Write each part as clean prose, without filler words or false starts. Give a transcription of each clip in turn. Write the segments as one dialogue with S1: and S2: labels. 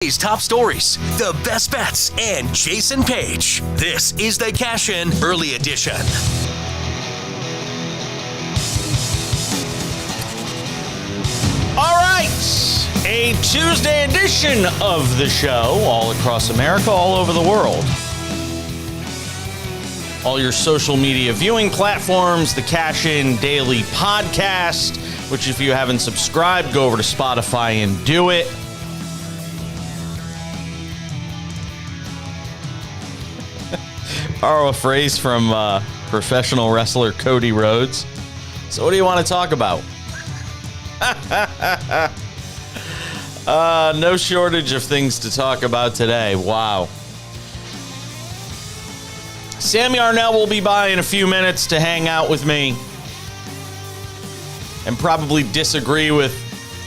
S1: These top stories, the best bets, and Jason Page. This is the Cash In Early Edition.
S2: All right, a Tuesday edition of the show, all across America, all over the world. All your social media viewing platforms, the Cash In Daily Podcast, which if you haven't subscribed, go over to Spotify and do it. Borrow a phrase from professional wrestler Cody Rhodes. So what do you want to talk about? No shortage of things to talk about today. Wow. Sam Yarnell will be by in a few minutes to hang out with me and probably disagree with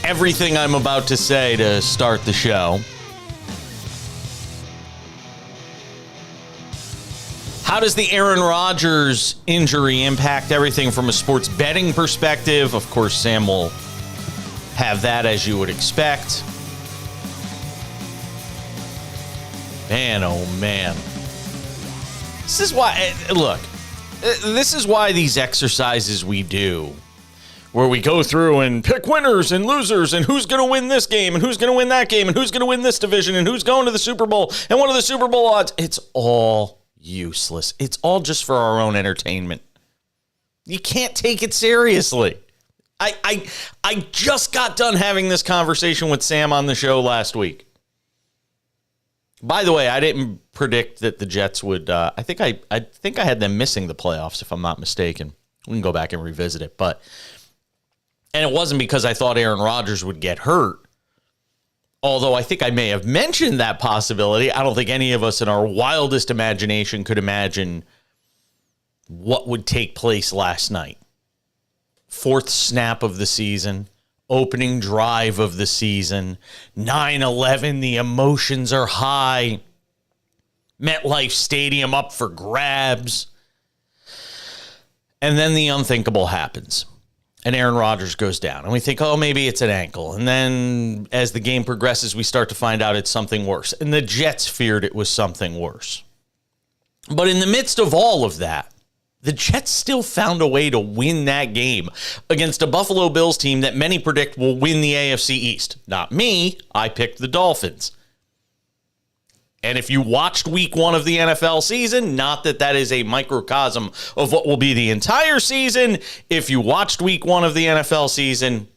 S2: everything I'm about to say to start the show. How does the Aaron Rodgers injury impact everything from a sports betting perspective? Of course, Sam will have that as you would expect. Man, oh man. This is why, look, this is why these exercises we do, where we go through and pick winners and losers and who's going to win this game and who's going to win that game and who's going to win this division and who's going to the Super Bowl and what are the Super Bowl odds. It's all useless. It's all just for our own entertainment. You can't take it seriously. I just got done having this conversation with Sam on the show last week. By the way, I didn't predict that the Jets would. I think I had them missing the playoffs, if I'm not mistaken. We can go back and revisit it, and it wasn't because I thought Aaron Rodgers would get hurt. Although I think I may have mentioned that possibility. I don't think any of us in our wildest imagination could imagine what would take place last night. Fourth snap of the season, opening drive of the season, 9/11, the emotions are high. MetLife Stadium up for grabs. And then the unthinkable happens. And Aaron Rodgers goes down. And we think, oh, maybe it's an ankle. And then as the game progresses, we start to find out it's something worse. And the Jets feared it was something worse. But in the midst of all of that, the Jets still found a way to win that game against a Buffalo Bills team that many predict will win the AFC East. Not me. I picked the Dolphins. And if you watched week 1 of the NFL season, not that that is a microcosm of what will be the entire season. If you watched week 1 of the NFL season,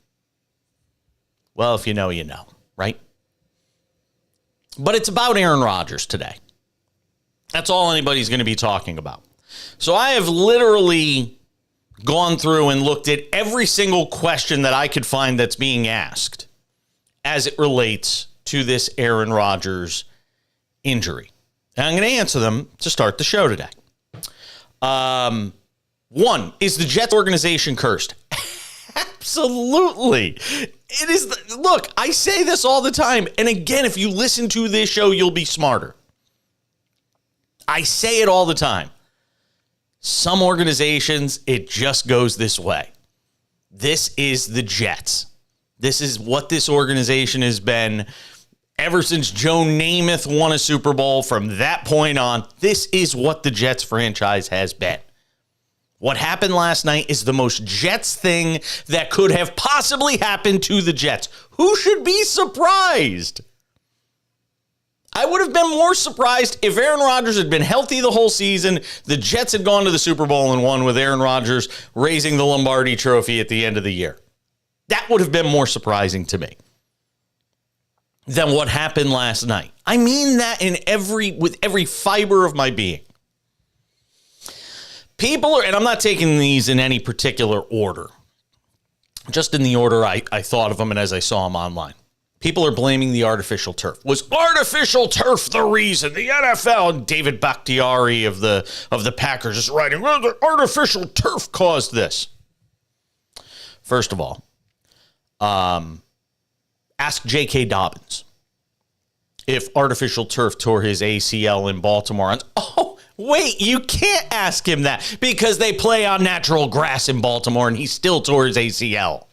S2: well, if you know, you know, right? But it's about Aaron Rodgers today. That's all anybody's going to be talking about. So I have literally gone through and looked at every single question that I could find that's being asked as it relates to this Aaron Rodgers injury. And I'm going to answer them to start the show today. One, is the Jets organization cursed? Absolutely. It is. Look, I say this all the time. And again, if you listen to this show, you'll be smarter. I say it all the time. Some organizations, it just goes this way. This is the Jets. This is what this organization has been ever since Joe Namath won a Super Bowl. From that point on, this is what the Jets franchise has been. What happened last night is the most Jets thing that could have possibly happened to the Jets. Who should be surprised? I would have been more surprised if Aaron Rodgers had been healthy the whole season, the Jets had gone to the Super Bowl and won with Aaron Rodgers raising the Lombardi Trophy at the end of the year. That would have been more surprising to me than what happened last night. I mean that with every fiber of my being. People are, and I'm not taking these in any particular order, just in the order I thought of them and as I saw them online. People are blaming the artificial turf. Was artificial turf the reason? The NFL and David Bakhtiari of the Packers is writing, well, the artificial turf caused this. First of all, ask J.K. Dobbins if artificial turf tore his ACL in Baltimore. Oh, wait, you can't ask him that because they play on natural grass in Baltimore and he still tore his ACL.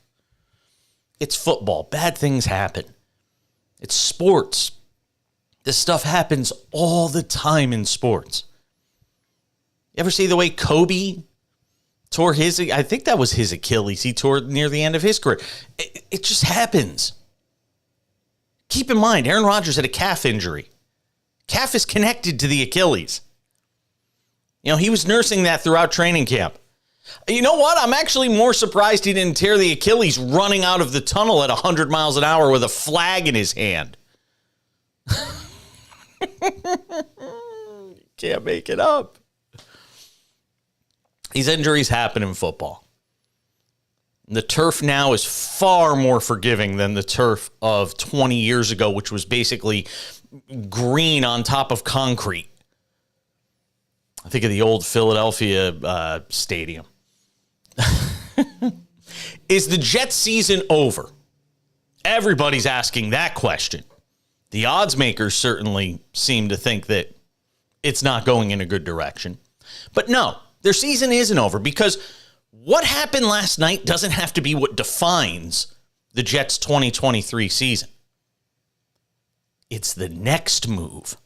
S2: It's football. Bad things happen. It's sports. This stuff happens all the time in sports. You ever see the way Kobe tore his, I think that was his Achilles. He tore near the end of his career. It just happens. Keep in mind, Aaron Rodgers had a calf injury. Calf is connected to the Achilles. He was nursing that throughout training camp. You know what? I'm actually more surprised he didn't tear the Achilles running out of the tunnel at 100 miles an hour with a flag in his hand. Can't make it up. These injuries happen in football. The turf now is far more forgiving than the turf of 20 years ago, which was basically green on top of concrete. I think of the old Philadelphia stadium. Is the Jets season over? Everybody's asking that question. The odds makers certainly seem to think that it's not going in a good direction. But no, their season isn't over, because what happened last night doesn't have to be what defines the Jets' 2023 season. It's the next move.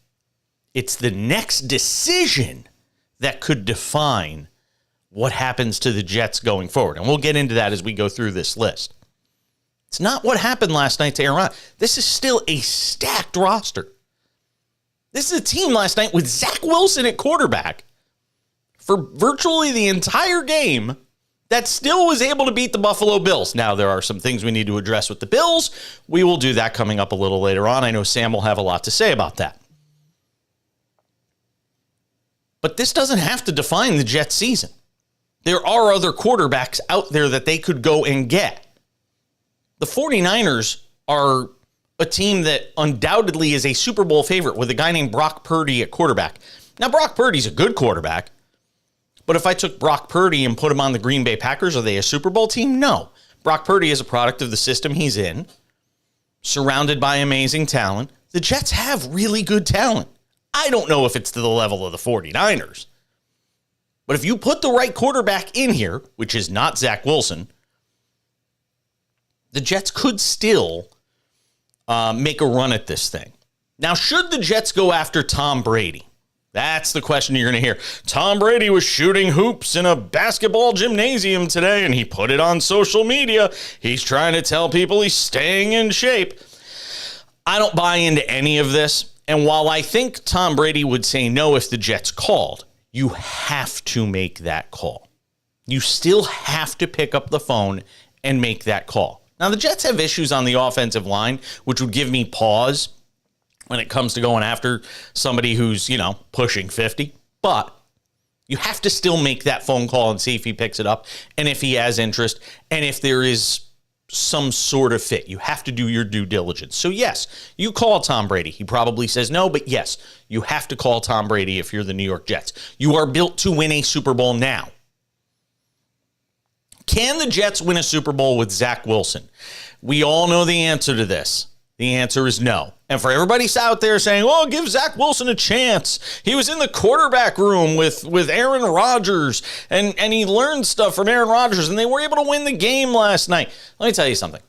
S2: It's the next decision that could define what happens to the Jets going forward. And we'll get into that as we go through this list. It's not what happened last night to Aaron Rodgers. This is still a stacked roster. This is a team last night with Zach Wilson at quarterback for virtually the entire game that still was able to beat the Buffalo Bills. Now, there are some things we need to address with the Bills. We will do that coming up a little later on. I know Sam will have a lot to say about that. But this doesn't have to define the Jets season. There are other quarterbacks out there that they could go and get. The 49ers are a team that undoubtedly is a Super Bowl favorite with a guy named Brock Purdy at quarterback. Now, Brock Purdy's a good quarterback, but if I took Brock Purdy and put him on the Green Bay Packers, are they a Super Bowl team? No. Brock Purdy is a product of the system he's in, surrounded by amazing talent. The Jets have really good talent. I don't know if it's to the level of the 49ers, but if you put the right quarterback in here, which is not Zach Wilson, the Jets could still make a run at this thing. Now, should the Jets go after Tom Brady? That's the question you're going to hear. Tom Brady was shooting hoops in a basketball gymnasium today, and he put it on social media. He's trying to tell people he's staying in shape. I don't buy into any of this. And while I think Tom Brady would say no if the Jets called, you have to make that call. You still have to pick up the phone and make that call. Now, the Jets have issues on the offensive line, which would give me pause when it comes to going after somebody who's, pushing 50. But you have to still make that phone call and see if he picks it up and if he has interest and if there is some sort of fit. You have to do your due diligence. So, yes, you call Tom Brady. He probably says no, but yes, you have to call Tom Brady if you're the New York Jets. You are built to win a Super Bowl now. Can the Jets win a Super Bowl with Zach Wilson? We all know the answer to this. The answer is no. And for everybody out there saying, oh, give Zach Wilson a chance. He was in the quarterback room with Aaron Rodgers, and he learned stuff from Aaron Rodgers, and they were able to win the game last night. Let me tell you something.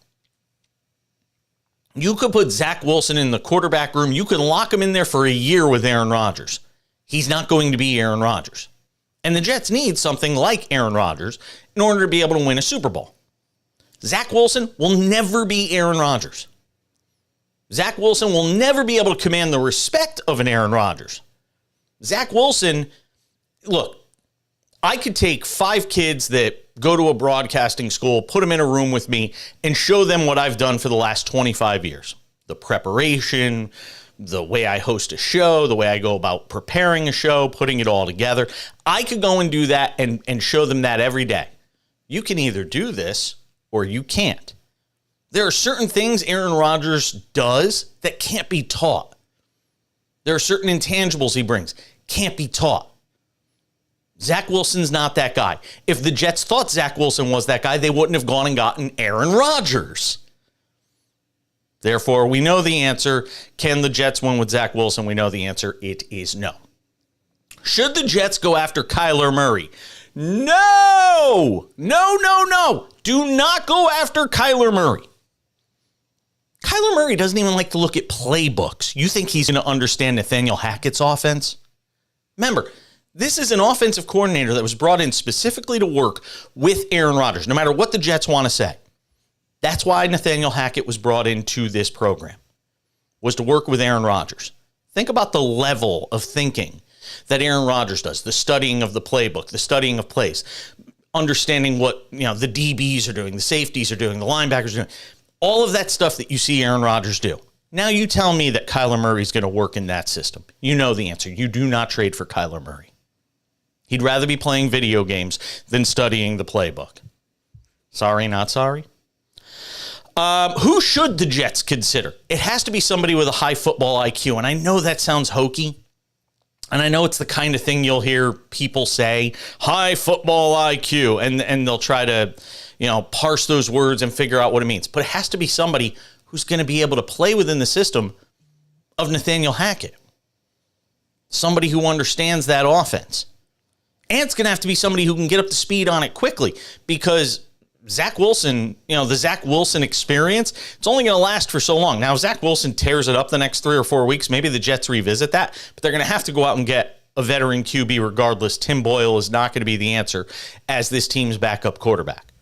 S2: You could put Zach Wilson in the quarterback room. You can lock him in there for a year with Aaron Rodgers. He's not going to be Aaron Rodgers. And the Jets need something like Aaron Rodgers in order to be able to win a Super Bowl. Zach Wilson will never be Aaron Rodgers. Zach Wilson will never be able to command the respect of an Aaron Rodgers. Zach Wilson, look, I could take 5 kids that go to a broadcasting school, put them in a room with me, and show them what I've done for the last 25 years. The preparation, the way I host a show, the way I go about preparing a show, putting it all together. I could go and do that and show them that every day. You can either do this or you can't. There are certain things Aaron Rodgers does that can't be taught. There are certain intangibles he brings, can't be taught. Zach Wilson's not that guy. If the Jets thought Zach Wilson was that guy, they wouldn't have gone and gotten Aaron Rodgers. Therefore, we know the answer. Can the Jets win with Zach Wilson? We know the answer. It is no. Should the Jets go after Kyler Murray? No! No! Do not go after Kyler Murray. Kyler Murray doesn't even like to look at playbooks. You think he's going to understand Nathaniel Hackett's offense? Remember, this is an offensive coordinator that was brought in specifically to work with Aaron Rodgers, no matter what the Jets want to say. That's why Nathaniel Hackett was brought into this program, was to work with Aaron Rodgers. Think about the level of thinking that Aaron Rodgers does, the studying of the playbook, the studying of plays, understanding what the DBs are doing, the safeties are doing, the linebackers are doing, all of that stuff that you see Aaron Rodgers do. Now you tell me that Kyler Murray is going to work in that system. You know the answer. You do not trade for Kyler Murray. He'd rather be playing video games than studying the playbook. Sorry, not sorry. Who should the Jets consider? It has to be somebody with a high football IQ. And I know that sounds hokey. And I know it's the kind of thing you'll hear people say, high football IQ. And they'll try to, parse those words and figure out what it means. But it has to be somebody who's going to be able to play within the system of Nathaniel Hackett. Somebody who understands that offense. And it's going to have to be somebody who can get up to speed on it quickly, because Zach Wilson, the Zach Wilson experience, it's only going to last for so long. Now, if Zach Wilson tears it up the next 3 or 4 weeks, maybe the Jets revisit that, but they're going to have to go out and get a veteran QB regardless. Tim Boyle is not going to be the answer as this team's backup quarterback.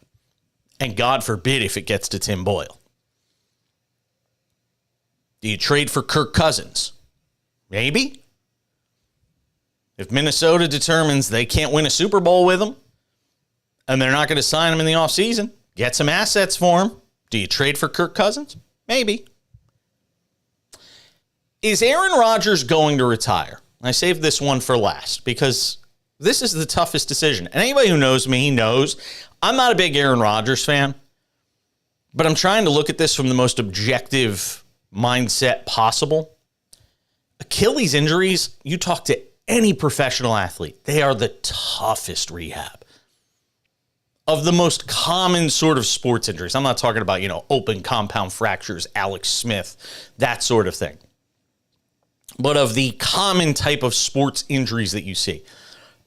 S2: And God forbid if it gets to Tim Boyle. Do you trade for Kirk Cousins? Maybe. If Minnesota determines they can't win a Super Bowl with him, and they're not going to sign him in the offseason, get some assets for him. Do you trade for Kirk Cousins? Maybe. Is Aaron Rodgers going to retire? I saved this one for last because this is the toughest decision. And anybody who knows me knows I'm not a big Aaron Rodgers fan, but I'm trying to look at this from the most objective mindset possible. Achilles injuries, you talk to any professional athlete, they are the toughest rehab of the most common sort of sports injuries. I'm not talking about, open compound fractures, Alex Smith, that sort of thing. But of the common type of sports injuries that you see,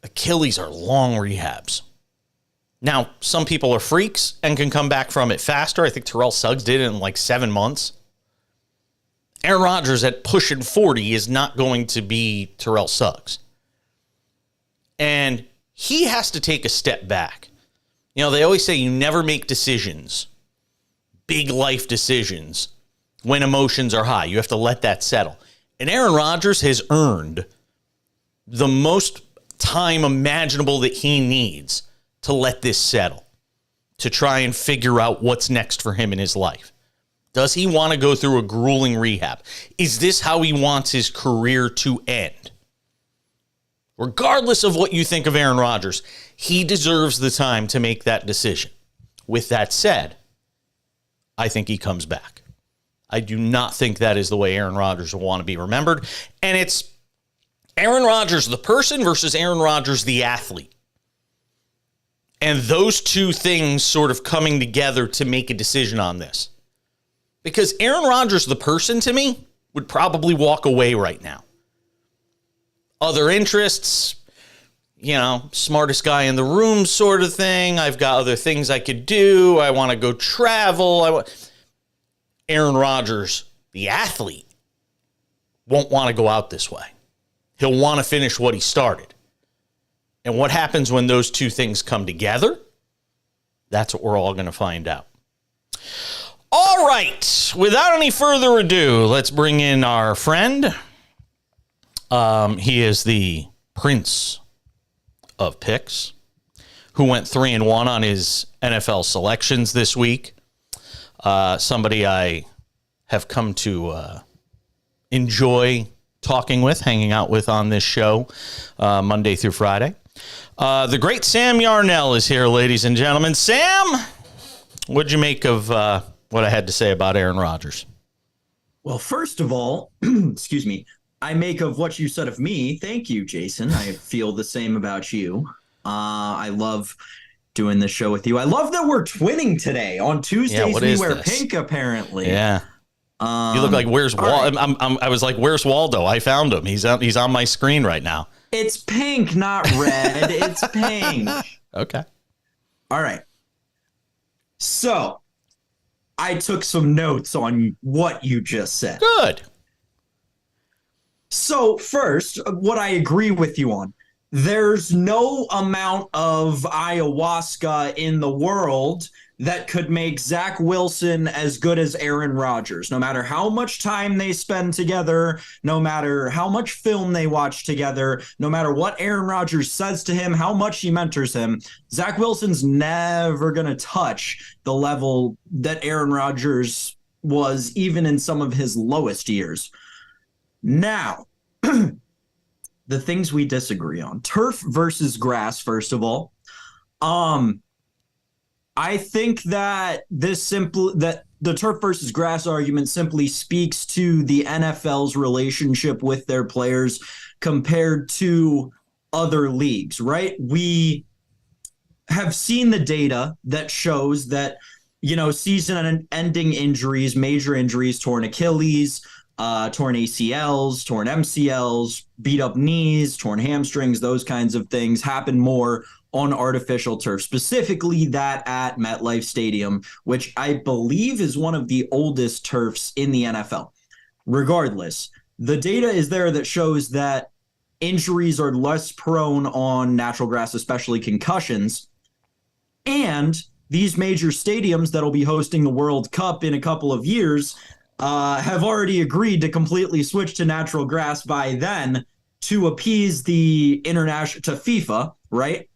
S2: Achilles are long rehabs. Now, some people are freaks and can come back from it faster. I think Terrell Suggs did it in like 7 months. Aaron Rodgers at pushing 40 is not going to be Terrell Suggs. And he has to take a step back. They always say you never make decisions, big life decisions, when emotions are high. You have to let that settle. And Aaron Rodgers has earned the most time imaginable that he needs to let this settle, to try and figure out what's next for him in his life. Does he want to go through a grueling rehab? Is this how he wants his career to end? Regardless of what you think of Aaron Rodgers, he deserves the time to make that decision. With that said, I think he comes back. I do not think that is the way Aaron Rodgers will want to be remembered. And it's Aaron Rodgers, the person, versus Aaron Rodgers, the athlete. And those two things sort of coming together to make a decision on this. Because Aaron Rodgers, the person, to me, would probably walk away right now. Other interests, smartest guy in the room sort of thing. I've got other things I could do. I want to go travel. Aaron Rodgers, the athlete, won't want to go out this way. He'll want to finish what he started. And what happens when those two things come together? That's what we're all going to find out. All right. Without any further ado, let's bring in our friend. He is the Prince of Picks, who went 3-1 on his NFL selections this week. Somebody I have come to enjoy talking with, hanging out with on this show Monday through Friday. The great Sam Yarnell is here, ladies and gentlemen. Sam, what'd you make of what I had to say about Aaron Rodgers?
S3: Well, first of all, excuse me, I make of what you said of me. Thank you, Jason. I feel the same about you. I love doing this show with you. I love that we're twinning today. On Tuesdays, we wear pink, apparently.
S2: Yeah. You look like Where's Waldo? Right. I was like, Where's Waldo? I found him. He's on my screen right now.
S3: It's pink, not red. It's pink.
S2: Okay.
S3: All right. So I took some notes on what you just said.
S2: Good.
S3: So first, what I agree with you on, there's no amount of ayahuasca in the world that could make Zach Wilson as good as Aaron Rodgers. No matter how much time they spend together, no matter how much film they watch together, no matter what Aaron Rodgers says to him, how much he mentors him, Zach Wilson's never going to touch the level that Aaron Rodgers was even in some of his lowest years. Now, the things we disagree on. Turf versus grass, first of all. I think that that the turf versus grass argument simply speaks to the NFL's relationship with their players compared to other leagues, right? We have seen the data that shows that, season-ending injuries, major injuries, torn Achilles, torn ACLs, torn MCLs, beat up knees, torn hamstrings, those kinds of things happen more on artificial turf, specifically that at MetLife Stadium, which I believe is one of the oldest turfs in the NFL. Regardless, the data is there that shows that injuries are less prone on natural grass, especially concussions. And these major stadiums that'll be hosting the World Cup in a couple of years have already agreed to completely switch to natural grass by then to appease the to FIFA, right?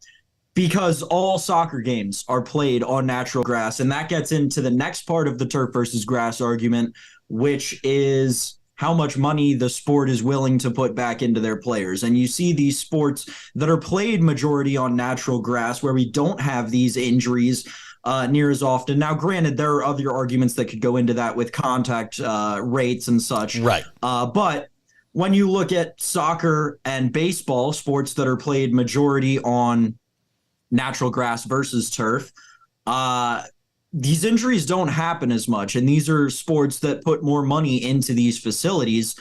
S3: Because all soccer games are played on natural grass. And that gets into the next part of the turf versus grass argument, which is how much money the sport is willing to put back into their players. And you see these sports that are played majority on natural grass where we don't have these injuries near as often. Now, granted, there are other arguments that could go into that with contact rates and such.
S2: Right.
S3: But when you look at soccer and baseball, sports that are played majority on natural grass versus turf, these injuries don't happen as much. And these are sports that put more money into these facilities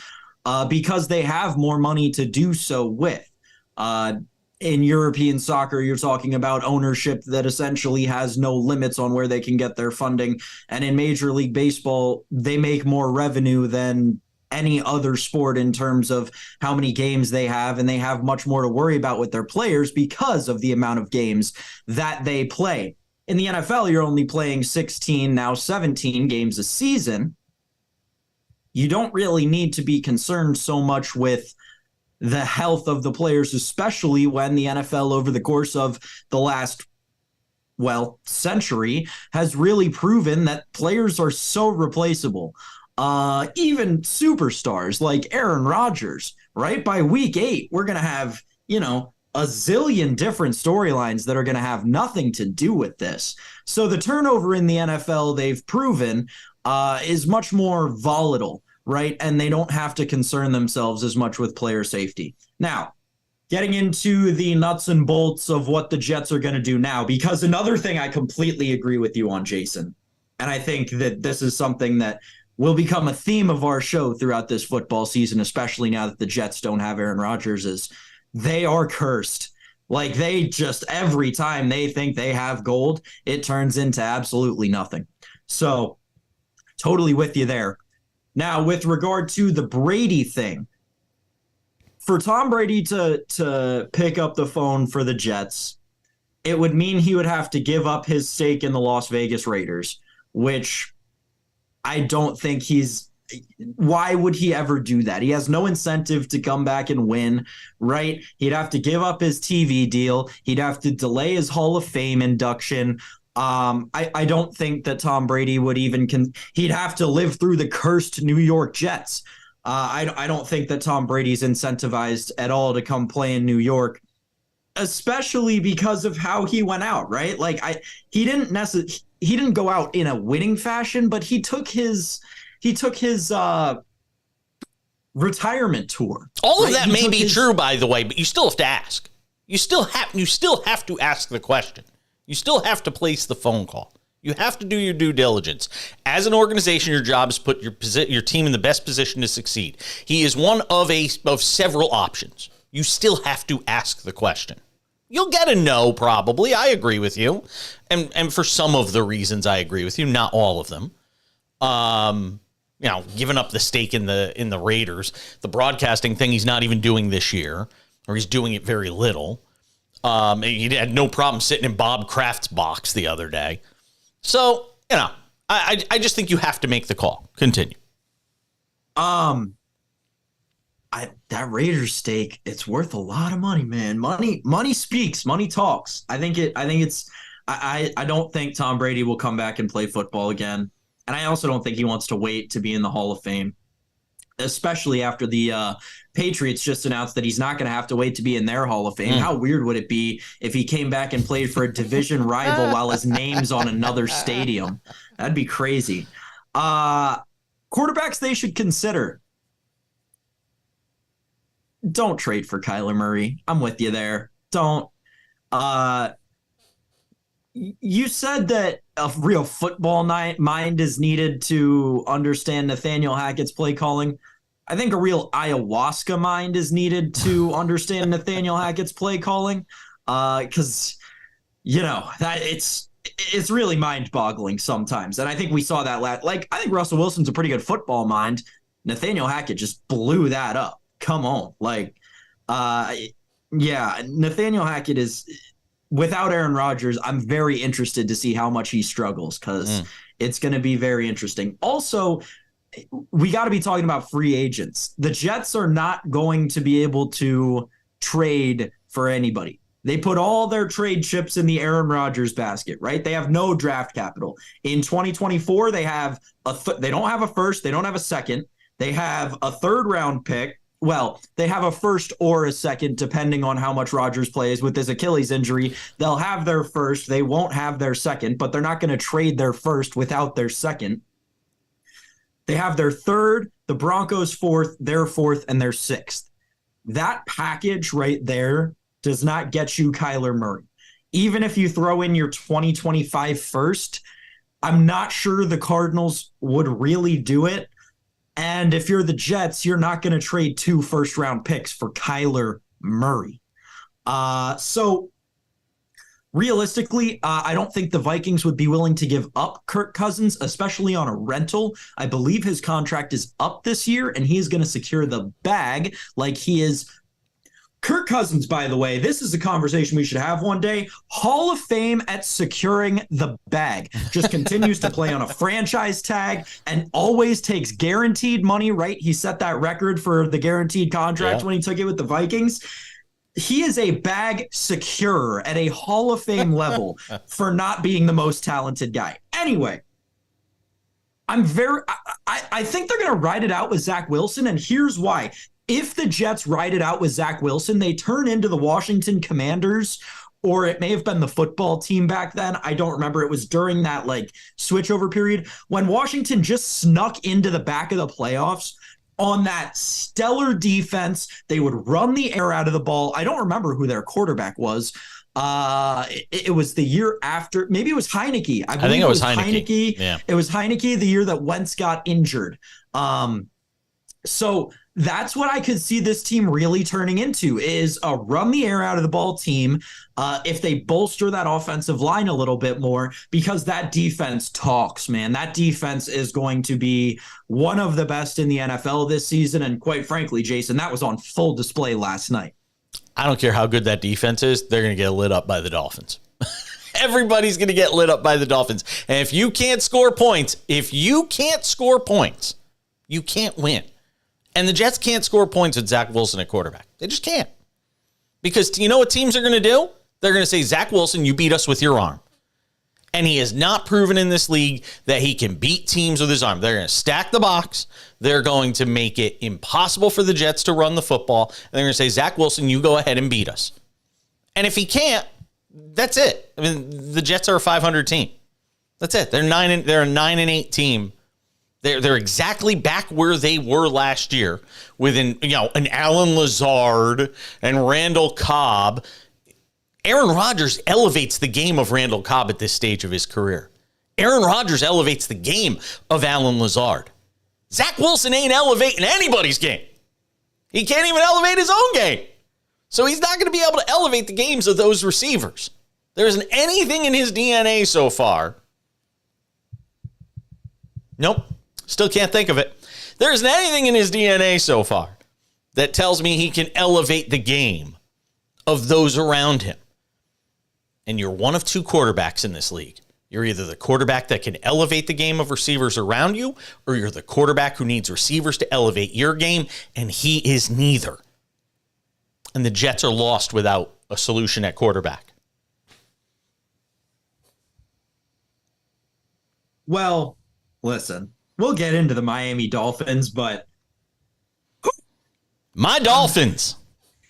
S3: because they have more money to do so with. In European soccer, you're talking about ownership that essentially has no limits on where they can get their funding. And in Major League Baseball, they make more revenue than any other sport in terms of how many games they have, and they have much more to worry about with their players because of the amount of games that they play. In the NFL, you're only playing 16, now 17 games a season. You don't really need to be concerned so much with the health of the players, especially when the NFL over the course of the last century has really proven that players are so replaceable. Even superstars like Aaron Rodgers, right? By week 8, we're going to have, a zillion different storylines that are going to have nothing to do with this. So the turnover in the NFL, they've proven, is much more volatile, right? And they don't have to concern themselves as much with player safety. Now, getting into the nuts and bolts of what the Jets are going to do now, because another thing I completely agree with you on, Jason, and I think that this is something that will become a theme of our show throughout this football season, especially now that the Jets don't have Aaron Rodgers, is they are cursed. Like, they just, every time they think they have gold, it turns into absolutely nothing. So, totally with you there. Now, with regard to the Brady thing, for Tom Brady to pick up the phone for the Jets, it would mean he would have to give up his stake in the Las Vegas Raiders, which I don't think why would he ever do that? He has no incentive to come back and win, right? He'd have to give up his TV deal. He'd have to delay his Hall of Fame induction. I don't think that Tom Brady would even he'd have to live through the cursed New York Jets. I don't think that Tom Brady's incentivized at all to come play in New York, especially because of how he went out, right? Like, he didn't go out in a winning fashion, but he took his retirement tour.
S2: All of that may be true, by the way, but you still have to ask. You still have to ask the question. You still have to place the phone call. You have to do your due diligence. As an organization, your job is put your team in the best position to succeed. He is one of several options. You still have to ask the question. You'll get a no, probably. I agree with you. And for some of the reasons I agree with you, not all of them. Giving up the stake in the Raiders. The broadcasting thing he's not even doing this year, or he's doing it very little. He had no problem sitting in Bob Kraft's box the other day. So, I just think you have to make the call. Continue.
S3: That Raiders stake, it's worth a lot of money, man. Money speaks, money talks. I don't think Tom Brady will come back and play football again. And I also don't think he wants to wait to be in the Hall of Fame, especially after the Patriots just announced that he's not going to have to wait to be in their Hall of Fame. How weird would it be if he came back and played for a division rival while his name's on another stadium? That'd be crazy. Quarterbacks they should consider. Don't trade for Kyler Murray. I'm with you there. Don't. You said that a real football mind is needed to understand Nathaniel Hackett's play calling. I think a real ayahuasca mind is needed to understand Nathaniel Hackett's play calling, because that it's really mind-boggling sometimes. And I think we saw that I think Russell Wilson's a pretty good football mind. Nathaniel Hackett just blew that up. Come on, Nathaniel Hackett is. Without Aaron Rodgers, I'm very interested to see how much he struggles, because it's going to be very interesting. Also, we got to be talking about free agents. The Jets are not going to be able to trade for anybody. They put all their trade chips in the Aaron Rodgers basket, right? They have no draft capital. In 2024, they have they don't have a first, they don't have a second. They have a third round pick. Well, they have a first or a second, depending on how much Rodgers plays. With his Achilles injury, they'll have their first. They won't have their second, but they're not going to trade their first without their second. They have their third, the Broncos fourth, their fourth, and their sixth. That package right there does not get you Kyler Murray. Even if you throw in your 2025 first, I'm not sure the Cardinals would really do it. And if you're the Jets, you're not going to trade 2 first-round picks for Kyler Murray. So realistically, I don't think the Vikings would be willing to give up Kirk Cousins, especially on a rental. I believe his contract is up this year, and he is going to secure the bag like he is. Kirk Cousins, by the way, this is a conversation we should have one day. Hall of Fame at securing the bag. Just continues to play on a franchise tag and always takes guaranteed money, right? He set that record for the guaranteed contract when he took it with the Vikings. He is a bag securer at a Hall of Fame level for not being the most talented guy. Anyway, I think they're going to ride it out with Zach Wilson, and here's why. If the Jets ride it out with Zach Wilson, they turn into the Washington Commanders, or it may have been the football team back then. I don't remember. It was during that switchover period when Washington just snuck into the back of the playoffs on that stellar defense. They would run the air out of the ball. I don't remember who their quarterback was. It was the year after. Maybe it was Heineke. I think it was Heineke. Yeah. It was Heineke the year that Wentz got injured. So that's what I could see this team really turning into, is a run the air out of the ball team if they bolster that offensive line a little bit more, because that defense talks, man. That defense is going to be one of the best in the NFL this season. And quite frankly, Jason, that was on full display last night.
S2: I don't care how good that defense is. They're going to get lit up by the Dolphins. Everybody's going to get lit up by the Dolphins. And if you can't score points, you can't win. And the Jets can't score points with Zach Wilson at quarterback. They just can't. Because you know what teams are going to do? They're going to say, Zach Wilson, you beat us with your arm. And he has not proven in this league that he can beat teams with his arm. They're going to stack the box. They're going to make it impossible for the Jets to run the football. And they're going to say, Zach Wilson, you go ahead and beat us. And if he can't, that's it. I mean, the Jets are a 500 team. That's it. They're a 9-8 team. They're exactly back where they were last year with an Alan Lazard and Randall Cobb. Aaron Rodgers elevates the game of Randall Cobb at this stage of his career. Aaron Rodgers elevates the game of Alan Lazard. Zach Wilson ain't elevating anybody's game. He can't even elevate his own game. So he's not going to be able to elevate the games of those receivers. There isn't anything in his DNA so far. Nope. Still can't think of it. There isn't anything in his DNA so far that tells me he can elevate the game of those around him. And you're one of two quarterbacks in this league. You're either the quarterback that can elevate the game of receivers around you, or you're the quarterback who needs receivers to elevate your game, and he is neither. And the Jets are lost without a solution at quarterback.
S3: Well, listen, we'll get into the Miami Dolphins, but
S2: My Dolphins.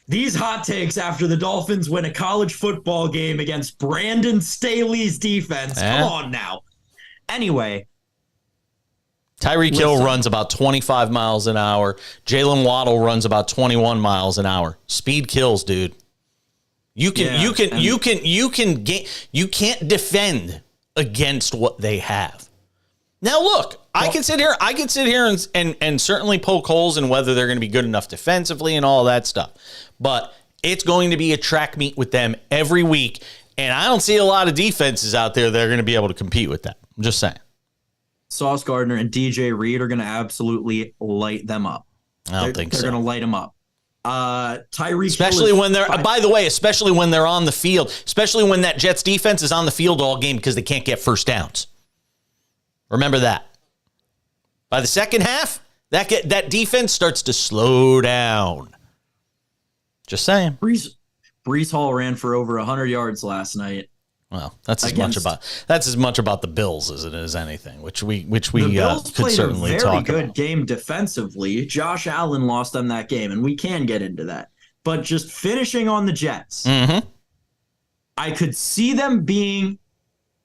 S3: These hot takes after the Dolphins win a college football game against Brandon Staley's defense. Come on now. Anyway.
S2: Tyreek Hill runs about 25 miles an hour. Jalen Waddle runs about 21 miles an hour. Speed kills, dude. You can't defend against what they have. Now look, I can sit here and certainly poke holes in whether they're going to be good enough defensively and all that stuff. But it's going to be a track meet with them every week, and I don't see a lot of defenses out there that are going to be able to compete with that. I'm just saying.
S3: Sauce Gardner and DJ Reed are going to absolutely light them up.
S2: I don't think so.
S3: They're going to light them up. Tyreek,
S2: especially when they're especially when they're on the field, especially when that Jets defense is on the field all game because they can't get first downs. Remember that. By the second half, that defense starts to slow down. Just saying.
S3: Breece Hall ran for over 100 yards last night.
S2: Well, that's as much about the Bills as it is anything, which we
S3: the Bills
S2: could certainly talk about.
S3: Played a very good game defensively. Josh Allen lost them that game, and we can get into that. But just finishing on the Jets, I could see them being,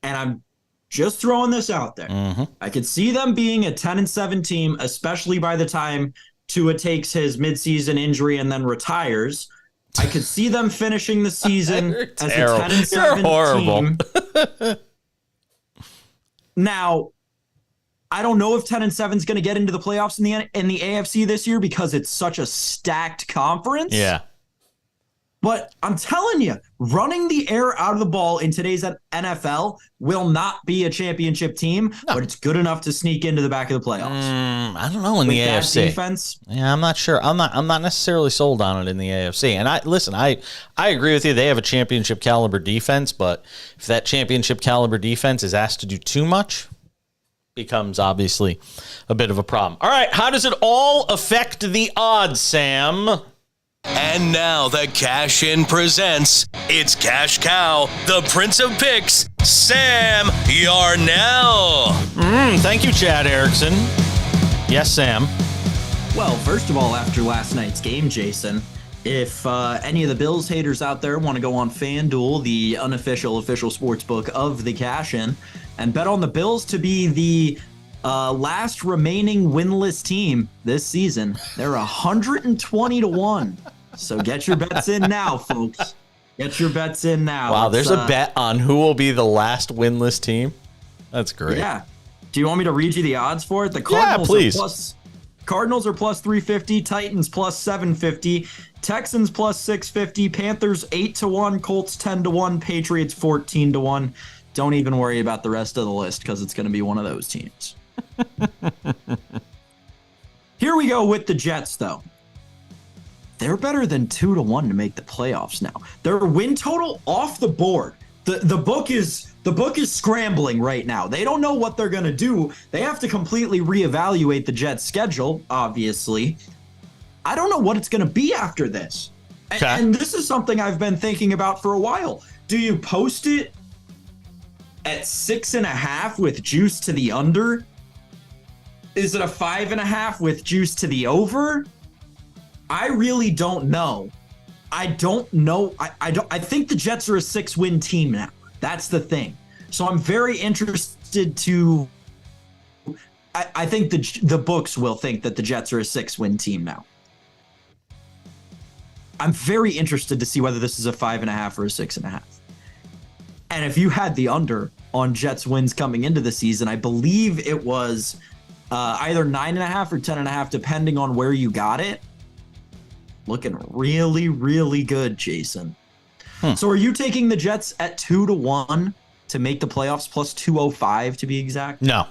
S3: and I'm just throwing this out there, I could see them being a 10-7 team, especially by the time Tua takes his midseason injury and then retires. I could see them finishing the season as a 10-7 team. Now, I don't know if 10-7 is going to get into the playoffs in the AFC this year because it's such a stacked conference.
S2: Yeah.
S3: But I'm telling you, running the air out of the ball in today's NFL will not be a championship team, but it's good enough to sneak into the back of the playoffs.
S2: I don't know in the AFC.
S3: Defense,
S2: yeah, I'm not sure. I'm not necessarily sold on it in the AFC. And I agree with you. They have a championship caliber defense, but if that championship caliber defense is asked to do too much, becomes obviously a bit of a problem. All right, how does it all affect the odds, Sam?
S1: And now the Cash In presents, it's Cash Cow, the Prince of Picks, Sam Yarnell.
S2: Thank you, Chad Erickson. Yes, Sam.
S3: well, first of all, after last night's game, Jason, if any of the Bills haters out there want to go on FanDuel, the official sports book of the Cash In, and bet on the Bills to be the last remaining winless team this season, they're 120-1. So get your bets in now, folks. Get your bets in now.
S2: Wow, there's a bet on who will be the last winless team. That's great.
S3: Yeah. Do you want me to read you the odds for it? The Cardinals,
S2: please.
S3: Cardinals are plus 350, Titans plus 750, Texans plus 650, Panthers 8-1, Colts 10-1, Patriots 14-1. Don't even worry about the rest of the list because it's going to be one of those teams. Here we go with the Jets, though. They're better than 2-1 to make the playoffs now. Their win total off the board. The book is scrambling right now. They don't know what they're going to do. They have to completely reevaluate the Jets' schedule, obviously. I don't know what it's going to be after this. Okay. And this is something I've been thinking about for a while. Do you post it at 6.5 with juice to the under? Is it a 5.5 with juice to the over? I really don't know. I don't know. I think the Jets are a 6-win team now. That's the thing. So I'm very interested to. I think the books will think that the Jets are a 6-win team now. I'm very interested to see whether this is a 5.5 or a 6.5. And if you had the under on Jets wins coming into the season, I believe it was either 9.5 or 10.5, depending on where you got it. Looking really, really good, Jason. So are you taking the Jets at 2-1 to make the playoffs, plus 205 to be exact?
S2: No.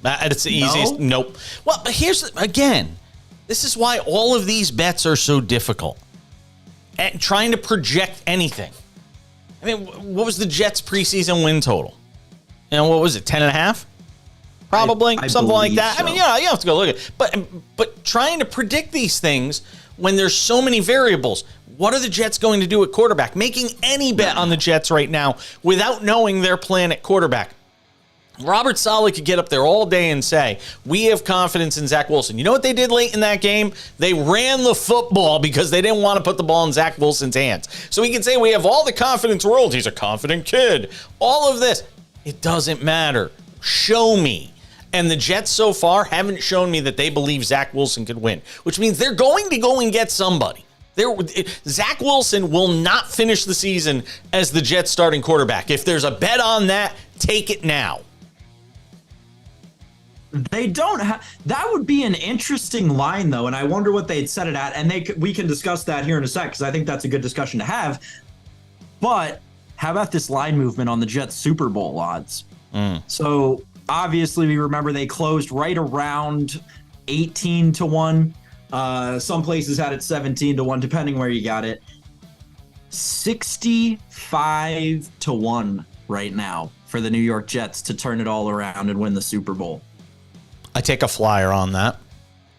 S2: It's the easiest. Nope. Well, but this is why all of these bets are so difficult. And trying to project anything. I mean, what was the Jets' preseason win total? What was it, 10.5? Probably,
S3: I
S2: something like that.
S3: so.
S2: I mean, you have to go look at it. But trying to predict these things when there's so many variables. What are the Jets going to do at quarterback? Making any bet on the Jets right now without knowing their plan at quarterback. Robert Saleh could get up there all day and say, we have confidence in Zach Wilson. You know what they did late in that game? They ran the football because they didn't want to put the ball in Zach Wilson's hands. So he can say, we have all the confidence in the world. He's a confident kid. All of this. It doesn't matter. Show me. And the Jets so far haven't shown me that they believe Zach Wilson could win, which means they're going to go and get somebody. Zach Wilson will not finish the season as the Jets starting quarterback. If there's a bet on that, take it now.
S3: They don't have. That would be an interesting line, though, and I wonder what they'd set it at. And we can discuss that here in a sec, because I think that's a good discussion to have. But how about this line movement on the Jets Super Bowl odds? So obviously, we remember they closed right around 18-1. Some places had it 17-1, depending where you got it. 65-1 right now for the New York Jets to turn it all around and win the Super Bowl.
S2: I take a flyer on that.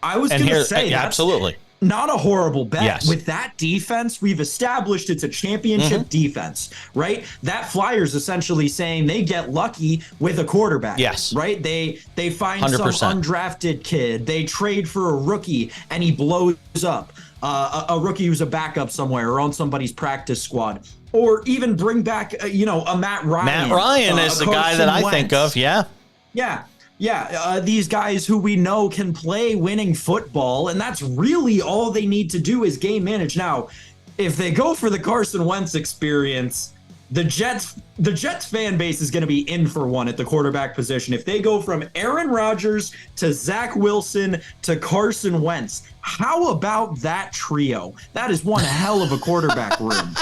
S3: I was going to say, that's
S2: absolutely
S3: not a horrible bet.
S2: Yes.
S3: With that defense, we've established it's a championship defense, right? That Flyer's essentially saying they get lucky with a quarterback.
S2: Yes.
S3: Right? They find
S2: 100%.
S3: some undrafted kid. They trade for a rookie and he blows up. A rookie who's a backup somewhere or on somebody's practice squad. Or even bring back, a Matt Ryan.
S2: Matt Ryan is the guy that I think of, yeah.
S3: Yeah. Yeah, these guys who we know can play winning football, and that's really all they need to do is game manage. Now, if they go for the Carson Wentz experience, the Jets fan base is going to be in for one at the quarterback position. If they go from Aaron Rodgers to Zach Wilson to Carson Wentz, how about that trio? That is one hell of a quarterback room.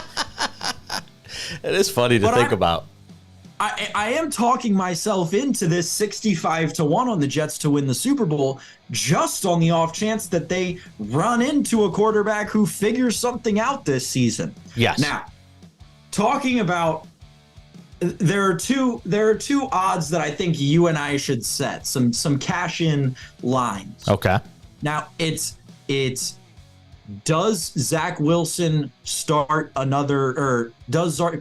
S2: It is funny to think about.
S3: I am talking myself into this 65-1 on the Jets to win the Super Bowl, just on the off chance that they run into a quarterback who figures something out this season.
S2: Yes.
S3: Now, talking about, there are two odds that I think you and I should set, some cash in lines.
S2: Okay.
S3: Now it's does Zach Wilson start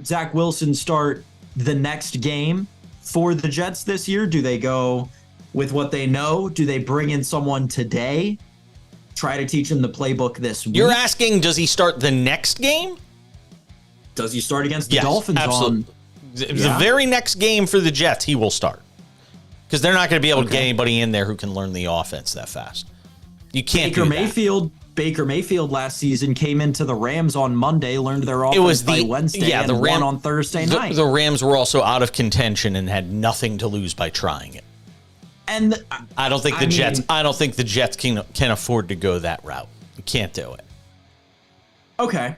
S3: Zach Wilson start the next game for the Jets this year? Do they go with what they know? Do they bring in someone today? Try to teach him the playbook this week?
S2: You're asking, does he start the next game?
S3: Does he start against the Dolphins?
S2: Absolutely. The very next game for the Jets, he will start. Because they're not going to be able to get anybody in there who can learn the offense that fast. You can't do that. Baker Mayfield
S3: last season came into the Rams on Monday, learned their offense by Wednesday, and won on Thursday night.
S2: The Rams were also out of contention and had nothing to lose by trying it.
S3: And
S2: I don't think the Jets can afford to go that route. You can't do it.
S3: Okay.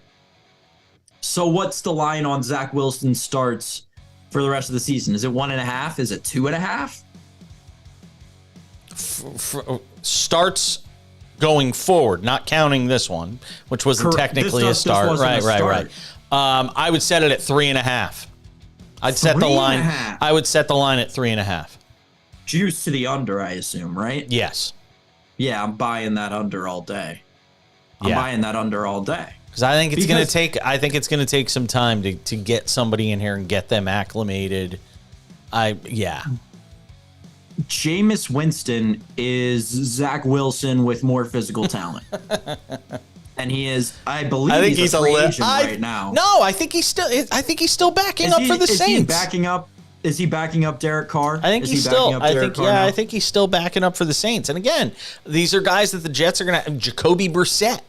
S3: So what's the line on Zach Wilson starts for the rest of the season? Is it 1.5? Is it 2.5?
S2: Starts going forward, not counting this one, which wasn't technically a start. Right. I would set it at 3.5. I'd set the line. I would set the line at 3.5.
S3: Juice to the under, I assume, right?
S2: Yes.
S3: Yeah, I'm buying that under all day. Because
S2: I think it's going to take. I think it's going to take some time to get somebody in here and get them acclimated.
S3: Jameis Winston is Zach Wilson with more physical talent. And he is, I believe he's a free agent right now.
S2: No, I think he's still backing up for the Saints.
S3: Is he backing up Derek Carr?
S2: I think he's still. I think he's still backing up for the Saints. And again, these are guys that the Jets are going to. Jacoby Brissett.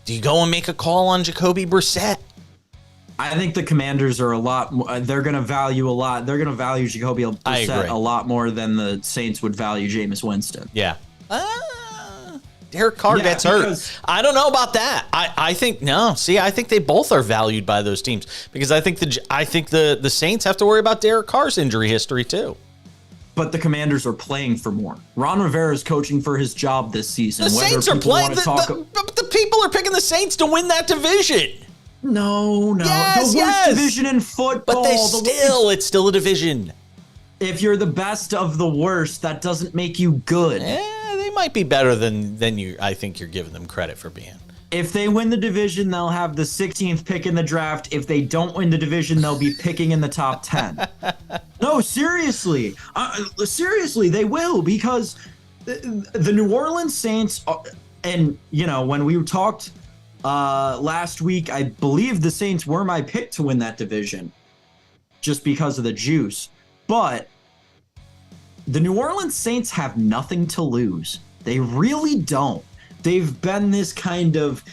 S2: Do you go and make a call on Jacoby Brissett?
S3: I think the Commanders are they're going to value a lot. They're going to value Jacoby Brissett a lot more than the Saints would value Jameis Winston.
S2: Yeah. Derek Carr gets hurt. I don't know about that. I think no. See, I think they both are valued by those teams because I think the Saints have to worry about Derek Carr's injury history too.
S3: but the Commanders are playing for more. Ron Rivera is coaching for his job this season.
S2: The Saints are playing. The people are picking the Saints to win that division.
S3: No.
S2: Yes,
S3: the worst division in football.
S2: But it's still a division.
S3: If you're the best of the worst, that doesn't make you good.
S2: They might be better than you. I think you're giving them credit for being.
S3: If they win the division, they'll have the 16th pick in the draft. If they don't win the division, they'll be picking in the top 10. No, seriously. Seriously, they will, because the New Orleans Saints, and, when we talked last week, I believe the Saints were my pick to win that division just because of the juice. But the New Orleans Saints have nothing to lose. They really don't. They've been this kind of,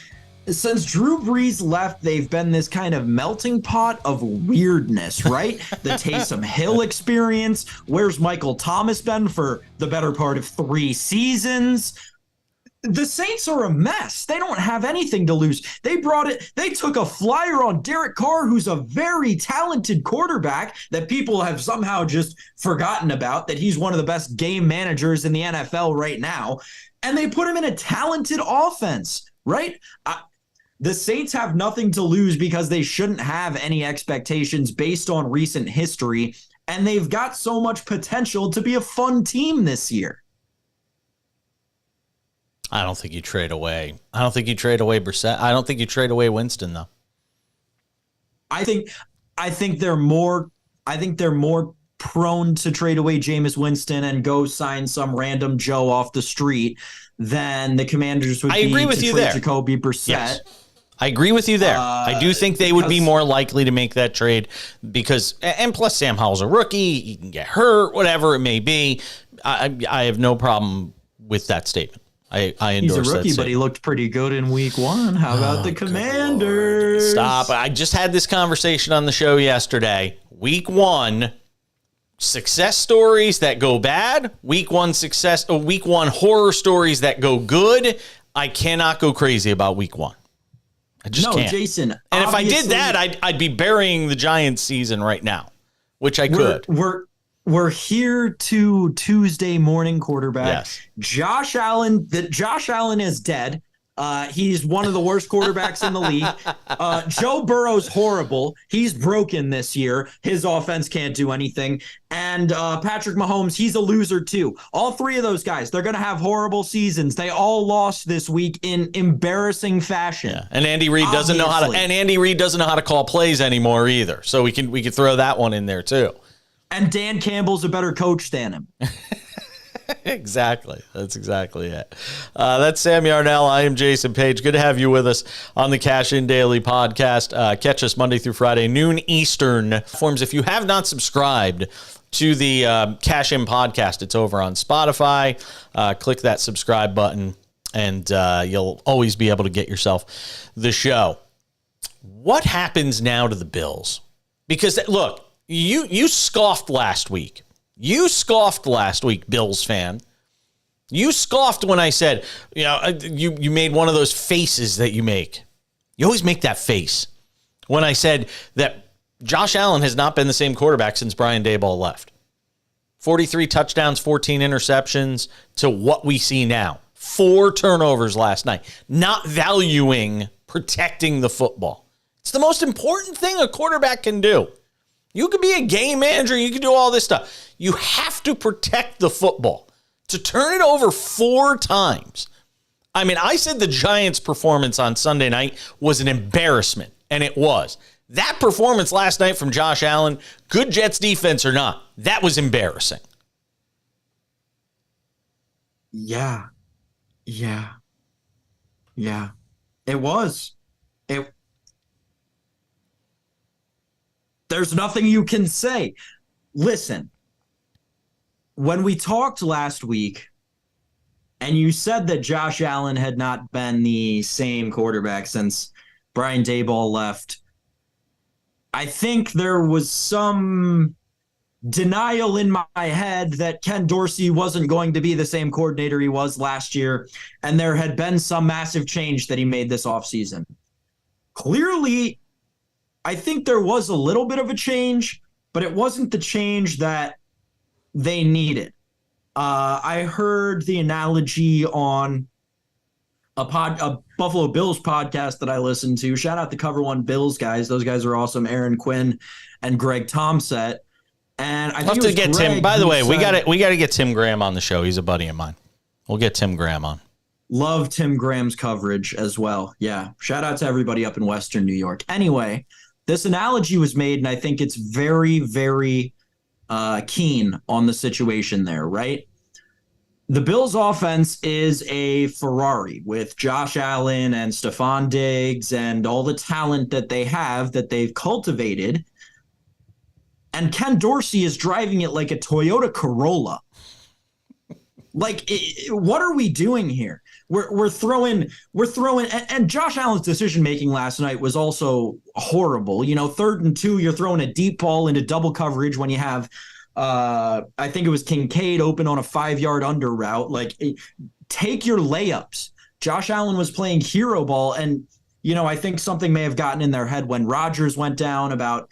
S3: since Drew Brees left, they've been this kind of melting pot of weirdness, right? The Taysom Hill experience. Where's Michael Thomas been for the better part of 3 seasons? The Saints are a mess. They don't have anything to lose. They took a flyer on Derek Carr, who's a very talented quarterback that people have somehow just forgotten about, that he's one of the best game managers in the NFL right now. And they put him in a talented offense, right? The Saints have nothing to lose because they shouldn't have any expectations based on recent history. And they've got so much potential to be a fun team this year.
S2: I don't think you trade away. I don't think you trade away Brissett. I don't think you trade away Winston, though.
S3: I think they're more prone to trade away Jameis Winston and go sign some random Joe off the street than the Commanders would be to trade Jacoby Brissett.
S2: Yes. I agree with you there. I do think they would be more likely to make that trade because, and plus Sam Howell's a rookie. He can get hurt, whatever it may be. I have no problem with that statement. I endorse.
S3: He's a rookie,
S2: but
S3: he looked pretty good in week 1. How about the Commanders?
S2: Stop. I just had this conversation on the show yesterday. Week 1, success stories that go bad. Week 1 horror stories that go good. I cannot go crazy about week 1. I just can't.
S3: Jason.
S2: And if I did that, I'd be burying the Giants season right now, which I could.
S3: We're here to Tuesday morning quarterback.
S2: Yes.
S3: Josh Allen. Josh Allen is dead. He's one of the worst quarterbacks in the league. Joe Burrow's horrible. He's broken this year. His offense can't do anything. And Patrick Mahomes, he's a loser too. All 3 of those guys, they're going to have horrible seasons. They all lost this week in embarrassing fashion.
S2: Yeah. And Andy Reid doesn't know how to call plays anymore either. So we can throw that one in there too.
S3: And Dan Campbell's a better coach than him.
S2: Exactly. That's exactly it. That's Sam Yarnell. I am Jason Page. Good to have you with us on the Cash In Daily podcast. Catch us Monday through Friday, noon Eastern. Forms. If you have not subscribed to the Cash In podcast, it's over on Spotify. Click that subscribe button, and you'll always be able to get yourself the show. What happens now to the Bills? Because, look, you scoffed last week. Bills fan. You scoffed when I said, you made one of those faces that you make. You always make that face when I said that Josh Allen has not been the same quarterback since Brian Daboll left. 43 touchdowns, 14 interceptions to what we see now. 4 turnovers last night. Not valuing protecting the football. It's the most important thing a quarterback can do. You could be a game manager. You can do all this stuff. You have to protect the football. To turn it over 4 times. I mean, I said the Giants' performance on Sunday night was an embarrassment, and it was. That performance last night from Josh Allen, good Jets defense or not, that was embarrassing.
S3: Yeah. It was. There's nothing you can say. Listen, when we talked last week and you said that Josh Allen had not been the same quarterback since Brian Daboll left, I think there was some denial in my head that Ken Dorsey wasn't going to be the same coordinator he was last year, and there had been some massive change that he made this offseason. Clearly, I think there was a little bit of a change, but it wasn't the change that they needed. I heard the analogy on a Buffalo Bills podcast that I listened to. Shout out the Cover One Bills guys. Those guys are awesome. Aaron Quinn and Greg Tomset. And I think
S2: we'll have to get
S3: Greg
S2: Tim. By the way,
S3: said,
S2: we got to get Tim Graham on the show. He's a buddy of mine. We'll get Tim Graham on.
S3: Love Tim Graham's coverage as well. Yeah. Shout out to everybody up in Western New York. Anyway, this analogy was made, and I think it's very, very keen on the situation there, right? The Bills offense is a Ferrari with Josh Allen and Stephon Diggs and all the talent that they have that they've cultivated. And Ken Dorsey is driving it like a Toyota Corolla. Like, what are we doing here? We're throwing, and Josh Allen's decision making last night was also horrible. 3rd and 2, you're throwing a deep ball into double coverage when you have, I think it was Kincaid open on a 5-yard under route. Like, take your layups. Josh Allen was playing hero ball, and I think something may have gotten in their head when Rodgers went down about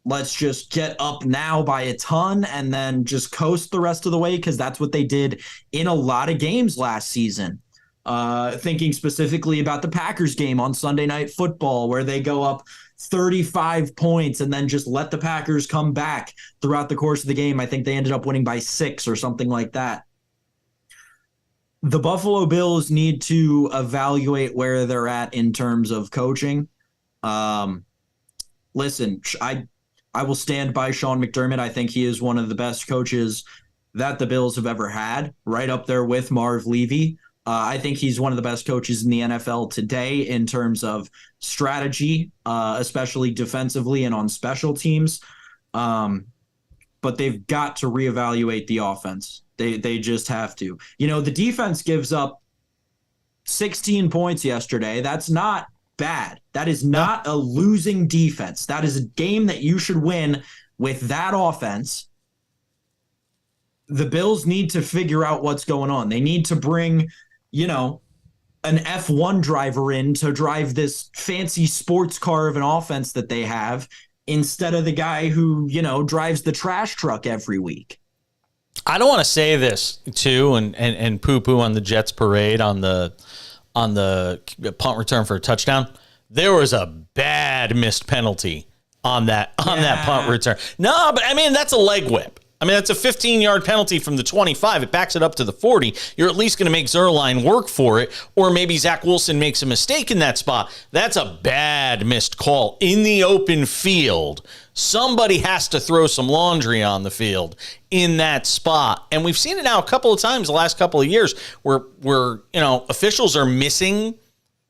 S3: let's just get up now by a ton and then just coast the rest of the way, because that's what they did in a lot of games last season. Thinking specifically about the Packers game on Sunday Night Football, where they go up 35 points and then just let the Packers come back throughout the course of the game. I think they ended up winning by 6 or something like that. The Buffalo Bills need to evaluate where they're at in terms of coaching. Listen, I will stand by Sean McDermott. I think he is one of the best coaches that the Bills have ever had, right up there with Marv Levy. I think he's one of the best coaches in the NFL today in terms of strategy, especially defensively and on special teams. But they've got to reevaluate the offense. They just have to. The defense gives up 16 points yesterday. That's not bad. That is not a losing defense. That is a game that you should win with that offense. The Bills need to figure out what's going on. They need to bring, an F1 driver in to drive this fancy sports car of an offense that they have, instead of the guy who, drives the trash truck every week.
S2: I don't want to say this too and poo-poo on the Jets parade on the punt return for a touchdown. There was a bad missed penalty on that punt return. No, but that's a leg whip. That's a 15-yard penalty from the 25. It backs it up to the 40. You're at least going to make Zerline work for it, or maybe Zach Wilson makes a mistake in that spot. That's a bad missed call in the open field. Somebody has to throw some laundry on the field in that spot. And we've seen it now a couple of times the last couple of years where officials are missing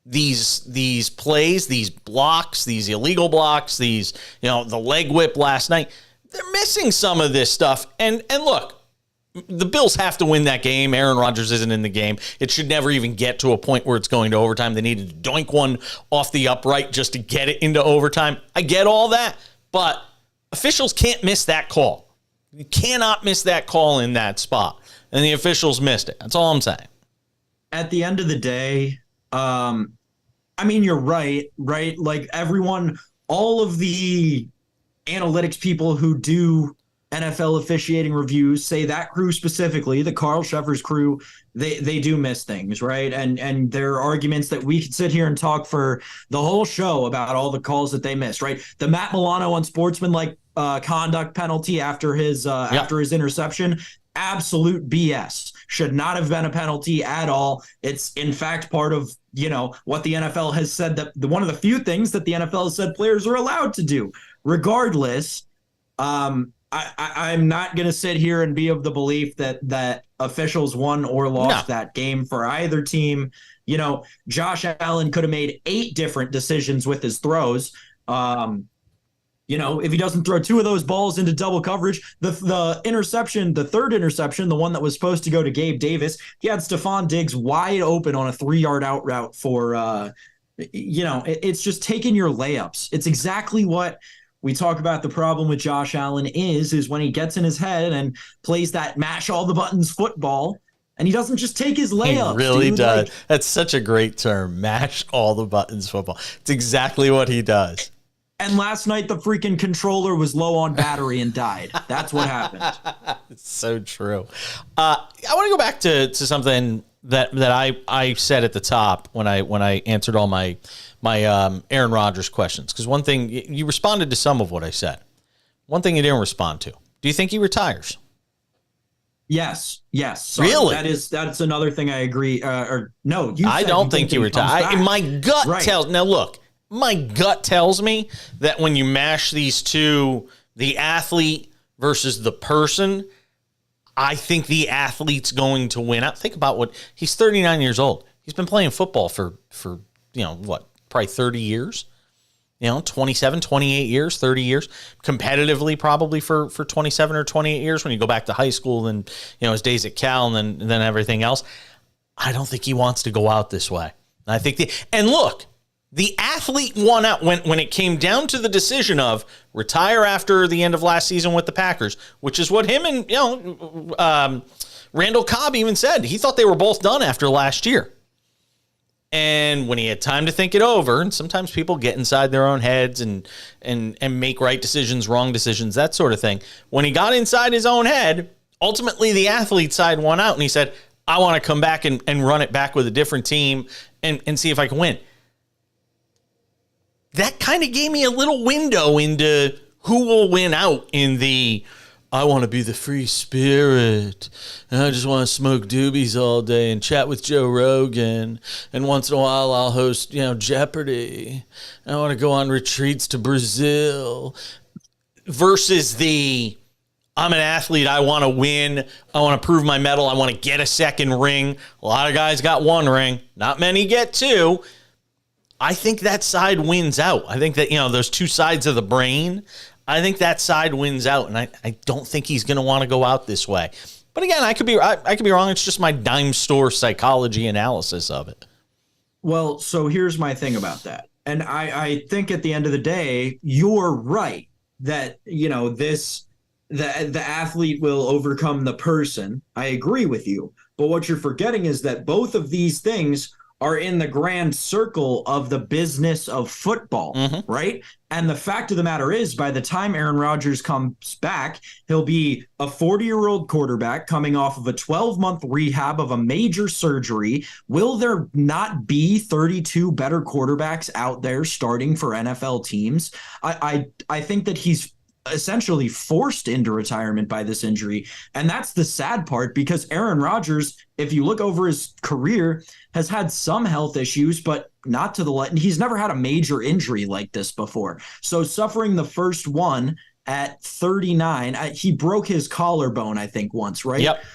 S2: these plays, these blocks, these illegal blocks, the leg whip last night. They're missing some of this stuff. And look, the Bills have to win that game. Aaron Rodgers isn't in the game. It should never even get to a point where it's going to overtime. They needed to doink one off the upright just to get it into overtime. I get all that, but officials can't miss that call. You cannot miss that call in that spot. And the officials missed it. That's all I'm saying.
S3: At the end of the day, you're right? Like everyone, all of the analytics people who do NFL officiating reviews say that crew specifically, the Carl Sheffers crew, they do miss things, right? And there are arguments that we could sit here and talk for the whole show about all the calls that they missed, right? The Matt Milano unsportsmanlike conduct penalty after his interception, absolute BS. Should not have been a penalty at all. It's in fact part of what the NFL has said, that one of the few things that the NFL has said players are allowed to do. Regardless, I'm not going to sit here and be of the belief that officials won or lost that game for either team. Josh Allen could have made 8 different decisions with his throws. If he doesn't throw 2 of those balls into double coverage, the interception, the third interception, the one that was supposed to go to Gabe Davis, he had Stephon Diggs wide open on a 3-yard out route for, it's just taking your layups. It's exactly what we talk about. The problem with Josh Allen is when he gets in his head and plays that mash all the buttons football, and he doesn't just take his layups.
S2: He really does. That's such a great term, mash all the buttons football. It's exactly what he does.
S3: And last night the freaking controller was low on battery and died. That's what happened.
S2: It's so true. I want to go back to something that I said at the top when I answered all my Aaron Rodgers questions. Because one thing, you responded to some of what I said. One thing you didn't respond to. Do you think he retires?
S3: Yes. Sorry.
S2: Really?
S3: That's another thing I agree. No,
S2: I don't think he retires. My gut tells. Now look, my gut tells me that when you mash these two, the athlete versus the person, I think the athlete's going to win out. Think about what he's 39 years old. He's been playing football for probably 30 years. 27, 28 years, 30 years, competitively probably for 27 or 28 years when you go back to high school and, his days at Cal and then everything else. I don't think he wants to go out this way. I think and look, the athlete won out when it came down to the decision of retire after the end of last season with the Packers, which is what him and, Randall Cobb even said. He thought they were both done after last year. And when he had time to think it over, and sometimes people get inside their own heads and make right decisions, wrong decisions, that sort of thing. When he got inside his own head, ultimately the athlete side won out, and he said, I want to come back and run it back with a different team and see if I can win. That kind of gave me a little window into who will win out in the I want to be the free spirit, and I just want to smoke doobies all day and chat with Joe Rogan, and once in a while I'll host, Jeopardy. I want to go on retreats to Brazil, versus the I'm an athlete, I want to win, I want to prove my medal, I want to get a second ring. A lot of guys got one ring, not many get two. I think that side wins out. I think that, those two sides of the brain, I think that side wins out, and I don't think he's going to want to go out this way. But again, I could be wrong. It's just my dime store psychology analysis of it.
S3: Well, so here's my thing about that. And I think at the end of the day, you're right that, the athlete will overcome the person. I agree with you. But what you're forgetting is that both of these things are in the grand circle of the business of football, right? And the fact of the matter is, by the time Aaron Rodgers comes back, he'll be a 40-year-old quarterback coming off of a 12-month rehab of a major surgery. Will there not be 32 better quarterbacks out there starting for NFL teams? I think that he's essentially forced into retirement by this injury. And that's the sad part, because Aaron Rodgers, if you look over his career, has had some health issues, but not to the level. He's never had a major injury like this before. So suffering the first one at 39, he broke his collarbone, I think, once, right?
S2: Yep.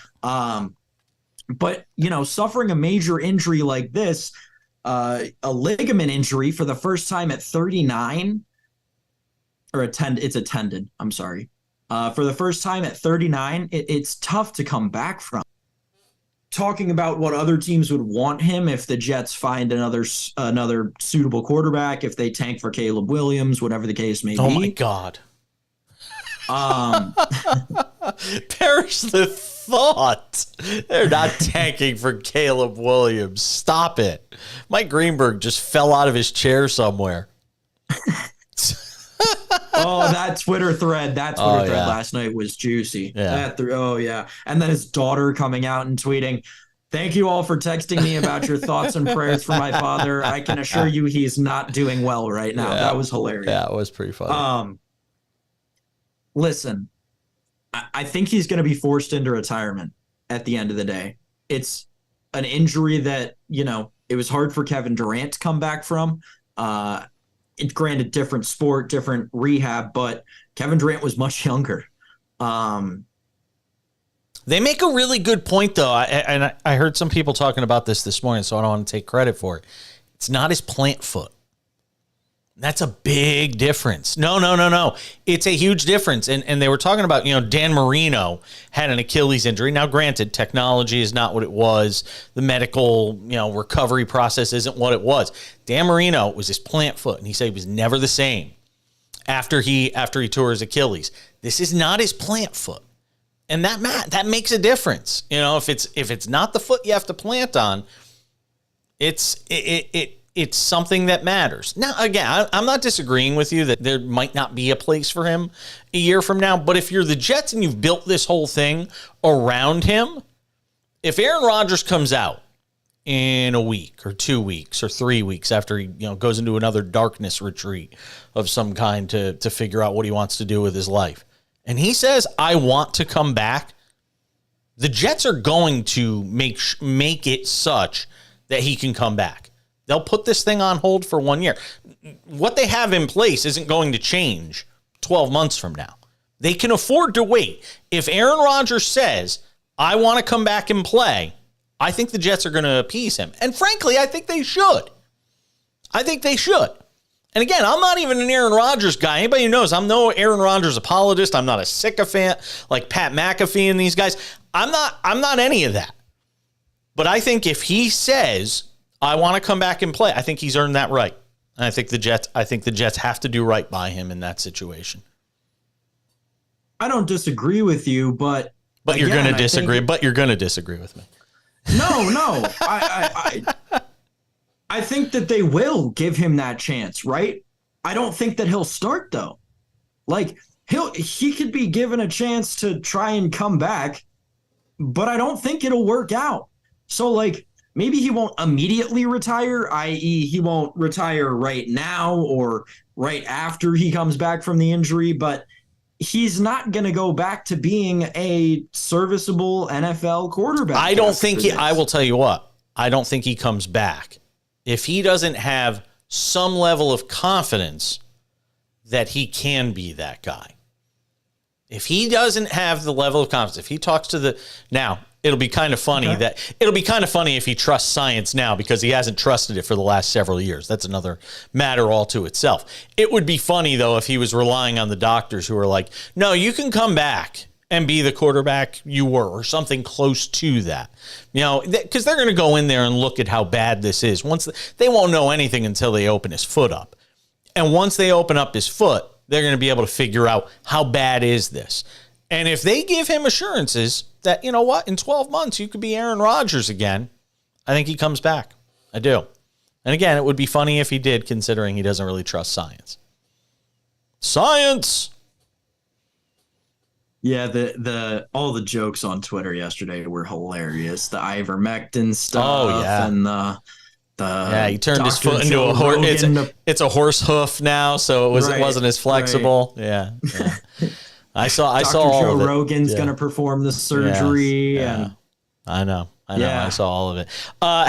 S3: But, suffering a major injury like this, a ligament injury for the first time at 39, it's a tendon. I'm sorry. For the first time at 39, it's tough to come back from. Talking about what other teams would want him if the Jets find another suitable quarterback, if they tank for Caleb Williams, whatever the case may be.
S2: Oh my God. Perish the thought. They're not tanking for Caleb Williams. Stop it. Mike Greenberg just fell out of his chair somewhere.
S3: Oh, that Twitter thread last night was juicy.
S2: Yeah.
S3: And then his daughter coming out and tweeting, "Thank you all for texting me about your thoughts and prayers for my father. I can assure you he's not doing well right now."
S2: Yeah.
S3: That was hilarious.
S2: Yeah, it was pretty funny.
S3: Listen, I think he's going to be forced into retirement at the end of the day. It's an injury that, it was hard for Kevin Durant to come back from. It's granted different sport, different rehab, but Kevin Durant was much younger.
S2: They make a really good point, though. I heard some people talking about this morning, so I don't want to take credit for it. It's not his plant foot. That's a big difference. No. It's a huge difference. And they were talking about, Dan Marino had an Achilles injury. Now, granted, technology is not what it was. The medical, recovery process isn't what it was. Dan Marino was his plant foot, and he said he was never the same after he tore his Achilles. This is not his plant foot. And that makes a difference. If it's not the foot you have to plant on, it it's something that matters. Now, again, I'm not disagreeing with you that there might not be a place for him a year from now, but if you're the Jets and you've built this whole thing around him, if Aaron Rodgers comes out in a week or 2 weeks or 3 weeks after he goes into another darkness retreat of some kind to figure out what he wants to do with his life, and he says, I want to come back, the Jets are going to make it such that he can come back. They'll put this thing on hold for 1 year. What they have in place isn't going to change 12 months from now. They can afford to wait. If Aaron Rodgers says, I want to come back and play, I think the Jets are going to appease him. And frankly, I think they should. And again, I'm not even an Aaron Rodgers guy. Anybody who knows, I'm no Aaron Rodgers apologist. I'm not a sycophant like Pat McAfee and these guys. I'm not any of that. But I think if he says, I want to come back and play, I think he's earned that right. And I think the Jets have to do right by him in that situation.
S3: I don't disagree with you, but
S2: you're going to disagree. But you're going to disagree with me.
S3: No. I think that they will give him that chance, right? I don't think that he'll start though. Like he could be given a chance to try and come back, but I don't think it'll work out. So like maybe he won't immediately retire, i.e. he won't retire right now or right after he comes back from the injury, but he's not going to go back to being a serviceable NFL quarterback.
S2: I don't think I will tell you what, I don't think he comes back if he doesn't have some level of confidence that he can be that guy. If he doesn't have the level of confidence, if he talks to now, it'll be kind of funny if he trusts science now because he hasn't trusted it for the last several years. That's another matter all to itself. It would be funny, though, if he was relying on the doctors who are like, no, you can come back and be the quarterback you were or something close to that. Because they're going to go in there and look at how bad this is. They won't know anything until they open his foot up. And once they open up his foot, they're going to be able to figure out how bad is this. And if they give him assurances that, you know what, in 12 months, you could be Aaron Rodgers again, I think he comes back. I do. And again, it would be funny if he did, considering he doesn't really trust science. Science!
S3: Yeah, all the jokes on Twitter yesterday were hilarious. The ivermectin stuff and he turned his foot into a horse. It's a horse hoof now, so it wasn't as flexible. Right. Yeah. I saw all of it. Joe Rogan's going to perform the surgery.
S2: Yeah. I know. Yeah. I saw all of it.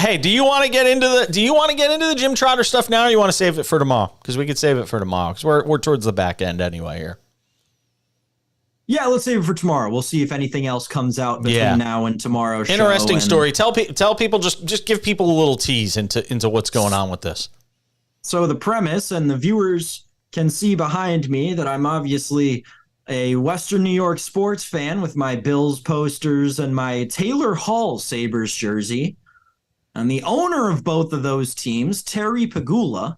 S2: Hey, do you want to get into the Jim Trotter stuff now, or you want to save it for tomorrow? Because we could save it for tomorrow because we're towards the back end anyway here.
S3: Yeah, let's save it for tomorrow. We'll see if anything else comes out between now and tomorrow's show.
S2: Interesting story. Tell people, just give people a little tease into what's going on with this.
S3: So the premise, and the viewers can see behind me that I'm obviously a Western New York sports fan with my Bills posters and my Taylor Hall Sabres jersey. And the owner of both of those teams, Terry Pegula,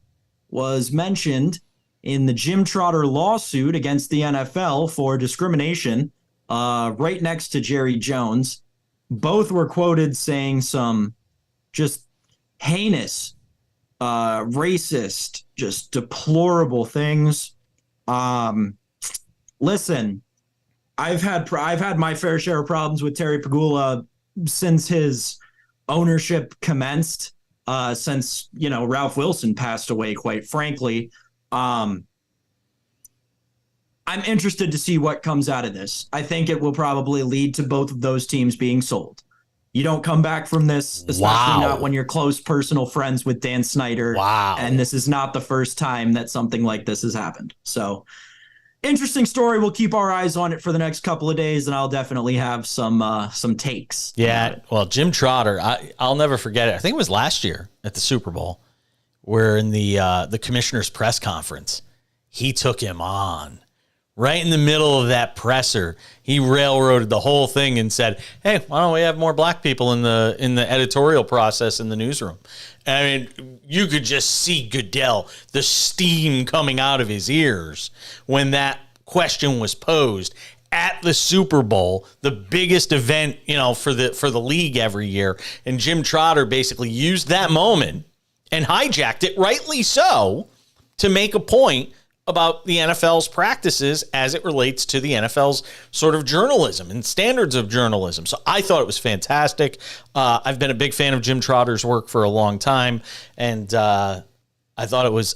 S3: was mentioned in the Jim Trotter lawsuit against the NFL for discrimination, right next to Jerry Jones. Both were quoted saying some just heinous, racist, just deplorable things. Listen, I've had my fair share of problems with Terry Pegula since his ownership commenced, since Ralph Wilson passed away, quite frankly. I'm interested to see what comes out of this. I think it will probably lead to both of those teams being sold. You don't come back from this, especially not when you're close personal friends with Dan Snyder.
S2: Wow.
S3: And this is not the first time that something like this has happened. So interesting story. We'll keep our eyes on it for the next couple of days, and I'll definitely have some takes.
S2: Yeah. Well, Jim Trotter, I'll never forget it. I think it was last year at the Super Bowl. Where in the commissioner's press conference, he took him on. Right in the middle of that presser, he railroaded the whole thing and said, hey, why don't we have more black people in the editorial process in the newsroom? I mean, you could just see Goodell, the steam coming out of his ears when that question was posed at the Super Bowl, the biggest event, for the league every year. And Jim Trotter basically used that moment and hijacked it, rightly so, to make a point about the NFL's practices as it relates to the NFL's sort of journalism and standards of journalism. So I thought it was fantastic. I've been a big fan of Jim Trotter's work for a long time, and I thought it was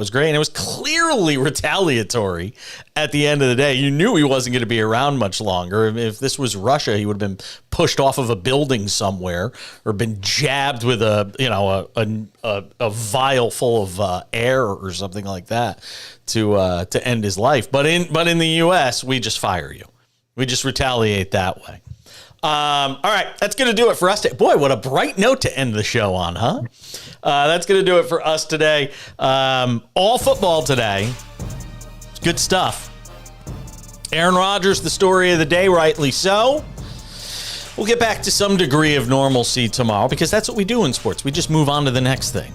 S2: great, and it was clearly retaliatory. At the end of the day, you knew he wasn't going to be around much longer. If this was Russia, he would have been pushed off of a building somewhere or been jabbed with a vial full of air or something like that to end his life. But in the U.S., we just fire you. We just retaliate that way. All right, that's going to do it for us today. Boy, what a bright note to end the show on, huh? That's going to do it for us today. All football today. It's good stuff. Aaron Rodgers, the story of the day, rightly so. We'll get back to some degree of normalcy tomorrow because that's what we do in sports. We just move on to the next thing.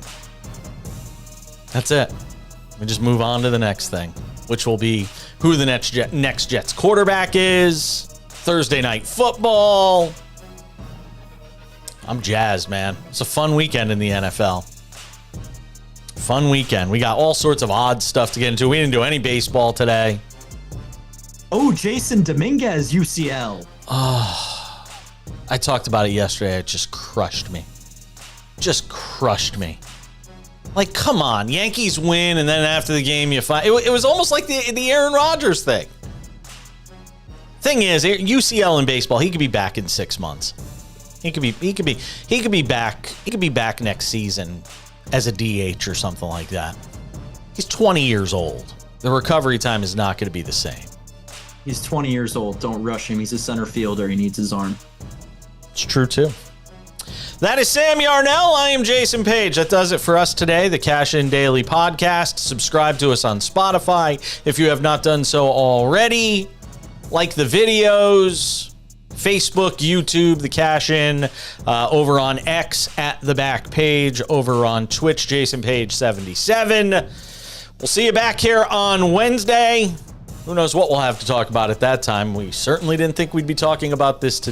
S2: That's it. We just move on to the next thing, which will be who the next Jets quarterback is, Thursday night football. I'm jazzed, man. It's a fun weekend in the NFL. Fun weekend. We got all sorts of odd stuff to get into. We didn't do any baseball today.
S3: Oh, Jason Dominguez, UCL.
S2: Oh, I talked about it yesterday. It just crushed me. Just crushed me. Like, come on. Yankees win, and then after the game, you find... It was almost like the Aaron Rodgers thing. Thing is, UCL in baseball, he could be back in 6 months. He could be back next season as a DH or something like that. He's 20 years old. The recovery time is not going to be the same.
S3: He's 20 years old. Don't rush him. He's a center fielder. He needs his arm.
S2: It's true, too. That is Sam Yarnell. I am Jason Page. That does it for us today, the Cash In Daily Podcast. Subscribe to us on Spotify if you have not done so already. Like the videos, Facebook, YouTube, the Cash In, over on X at the back page, over on Twitch, Jason Page 77. We'll see you back here on Wednesday. Who knows what we'll have to talk about at that time. We certainly didn't think we'd be talking about this today.